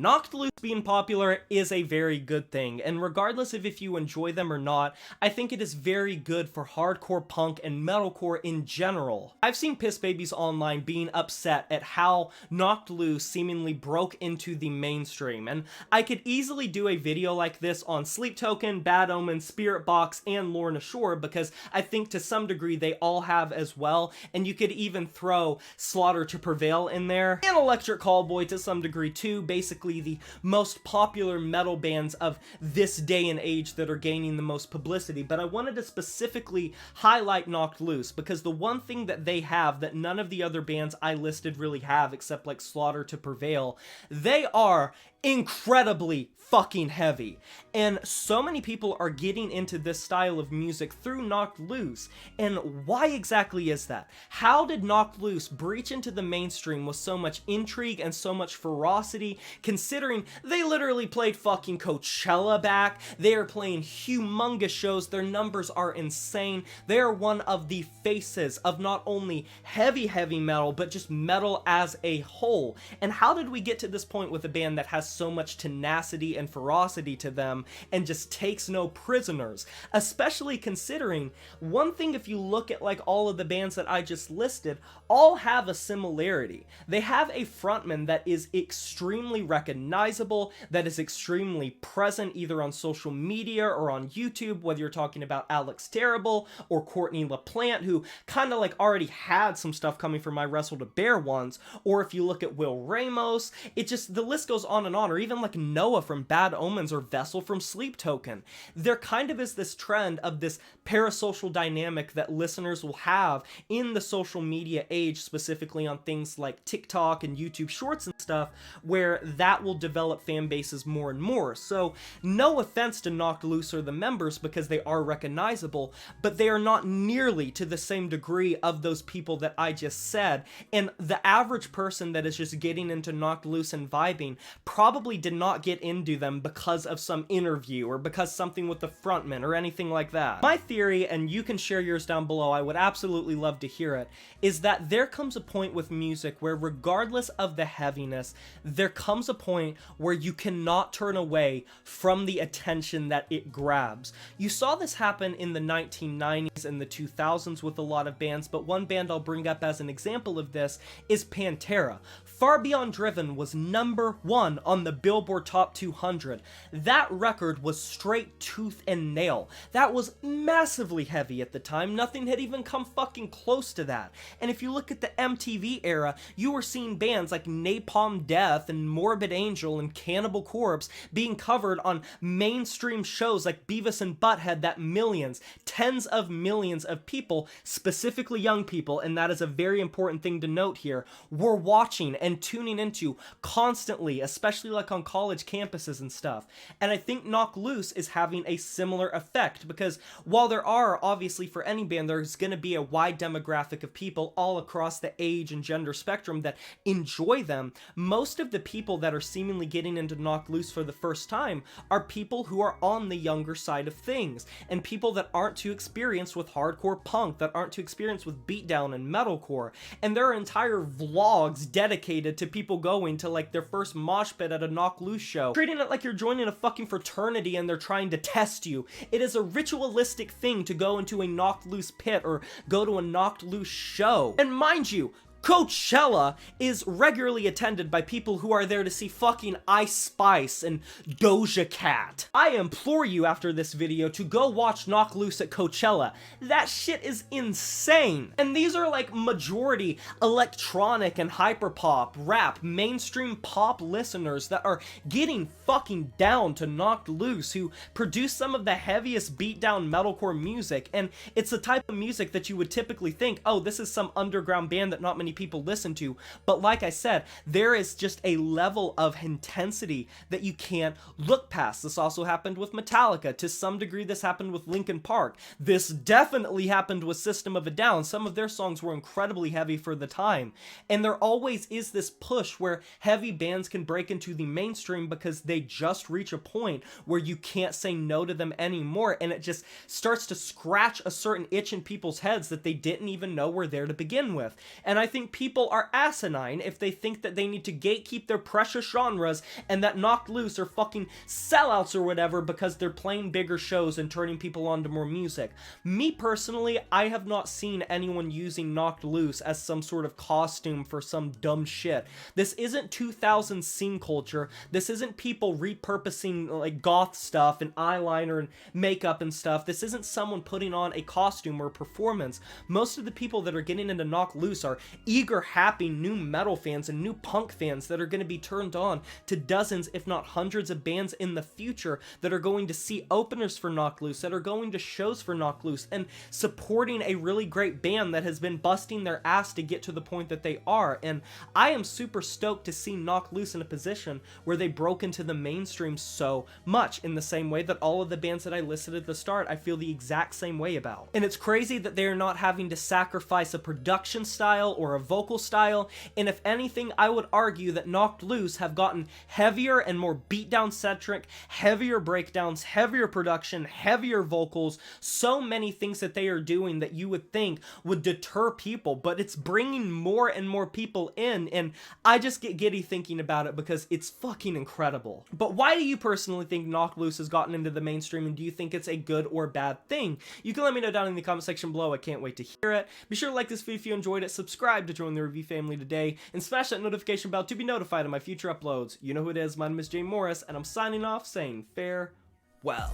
Knocked Loose being popular is a very good thing, and regardless of if you enjoy them or not, I think it is very good for hardcore punk and metalcore in general. I've seen piss babies online being upset at how Knocked Loose seemingly broke into the mainstream, and I could easily do a video like this on Sleep Token, Bad Omen, Spirit Box, and Lorna Shore, because I think to some degree they all have as well, and you could even throw Slaughter to Prevail in there, and Electric Callboy to some degree too, basically the most popular metal bands of this day and age that are gaining the most publicity. But I wanted to specifically highlight Knocked Loose because the one thing that they have that none of the other bands I listed really have, except like Slaughter to Prevail, they are incredibly fucking heavy, and so many people are getting into this style of music through Knocked Loose. And why exactly is that? How did Knocked Loose breach into the mainstream with so much intrigue and so much ferocity, considering they literally played fucking Coachella back? They are playing humongous shows, their numbers are insane, they are one of the faces of not only heavy metal, but just metal as a whole. And how did we get to this point with a band that has so much tenacity and ferocity to them and just takes no prisoners? Especially considering, one thing, if you look at like all of the bands that I just listed, all have a similarity. They have a frontman that is extremely recognizable, that is extremely present either on social media or on YouTube, whether you're talking about Alex Terrible or Courtney LaPlante, who kind of like already had some stuff coming from My Wrestle to Bear ones, or if you look at Will Ramos, it just, the list goes on, or even like Noah from Bad Omens or Vessel from Sleep Token. There kind of is this trend of this parasocial dynamic that listeners will have in the social media age, specifically on things like TikTok and YouTube Shorts and stuff, where that will develop fan bases more and more. So no offense to Knocked Loose or the members, because they are recognizable, but they are not nearly to the same degree of those people that I just said. And the average person that is just getting into Knocked Loose and vibing probably did not get into them because of some interview or because something with the frontman or anything like that. My theory, and you can share yours down below, I would absolutely love to hear it, is that there comes a point with music where regardless of the heaviness, there comes a point where you cannot turn away from the attention that it grabs. You saw this happen in the 1990s and the 2000s with a lot of bands, but one band I'll bring up as an example of this is Pantera. Far Beyond Driven was #1 on the Billboard Top 200. That record was straight tooth and nail. That was massively heavy at the time. Nothing had even come fucking close to that. And if you look at the MTV era, you were seeing bands like Napalm Death and Morbid Angel and Cannibal Corpse being covered on mainstream shows like Beavis and Butthead that millions, tens of millions of people, specifically young people, and that is a very important thing to note here, were watching and tuning into constantly, especially like on college campuses and stuff. And I think Knocked Loose is having a similar effect, because while there are, obviously for any band, there's going to be a wide demographic of people all across the age and gender spectrum that enjoy them, most of the people that are seemingly getting into Knocked Loose for the first time are people who are on the younger side of things, and people that aren't too experienced with hardcore punk, that aren't too experienced with beatdown and metalcore. And there are entire vlogs dedicated to people going to like their first mosh pit at a Knocked Loose show, treating it like you're joining a fucking fraternity and they're trying to test you. It is a ritualistic thing to go into a Knocked Loose pit or go to a Knocked Loose show. And mind you, Coachella is regularly attended by people who are there to see fucking Ice Spice and Doja Cat. I implore you after this video to go watch Knocked Loose at Coachella. That shit is insane. And these are like majority electronic and hyperpop, rap, mainstream pop listeners that are getting fucking down to Knocked Loose, who produce some of the heaviest beatdown metalcore music. And it's the type of music that you would typically think, oh, this is some underground band that not many people listen to. But like I said, there is just a level of intensity that you can't look past. This also happened with Metallica. To some degree, this happened with Linkin Park. This definitely happened with System of a Down. Some of their songs were incredibly heavy for the time. And there always is this push where heavy bands can break into the mainstream because they just reach a point where you can't say no to them anymore, and it just starts to scratch a certain itch in people's heads that they didn't even know were there to begin with. And I think think people are asinine if they think that they need to gatekeep their precious genres and that Knocked Loose are fucking sellouts or whatever because they're playing bigger shows and turning people on to more music. Me personally, I have not seen anyone using Knocked Loose as some sort of costume for some dumb shit. This isn't 2000 scene culture. This isn't people repurposing like goth stuff and eyeliner and makeup and stuff. This isn't someone putting on a costume or a performance. Most of the people that are getting into Knocked Loose are eager, happy new metal fans and new punk fans that are going to be turned on to dozens, if not hundreds of bands in the future that are going to see openers for Knocked Loose, that are going to shows for Knocked Loose, and supporting a really great band that has been busting their ass to get to the point that they are. And I am super stoked to see Knocked Loose in a position where they broke into the mainstream so much, in the same way that all of the bands that I listed at the start I feel the exact same way about. And it's crazy that they're not having to sacrifice a production style or a vocal style, and if anything, I would argue that Knocked Loose have gotten heavier and more beatdown centric, heavier breakdowns, heavier production, heavier vocals, so many things that they are doing that you would think would deter people, but it's bringing more and more people in, and I just get giddy thinking about it because it's fucking incredible. But why do you personally think Knocked Loose has gotten into the mainstream, and do you think it's a good or bad thing? You can let me know down in the comment section below. I can't wait to hear it. Be sure to like this video if you enjoyed it, subscribe to join the review family today, and smash that notification bell to be notified of my future uploads. You know who it is, my name is Jay Morris, and I'm signing off saying farewell.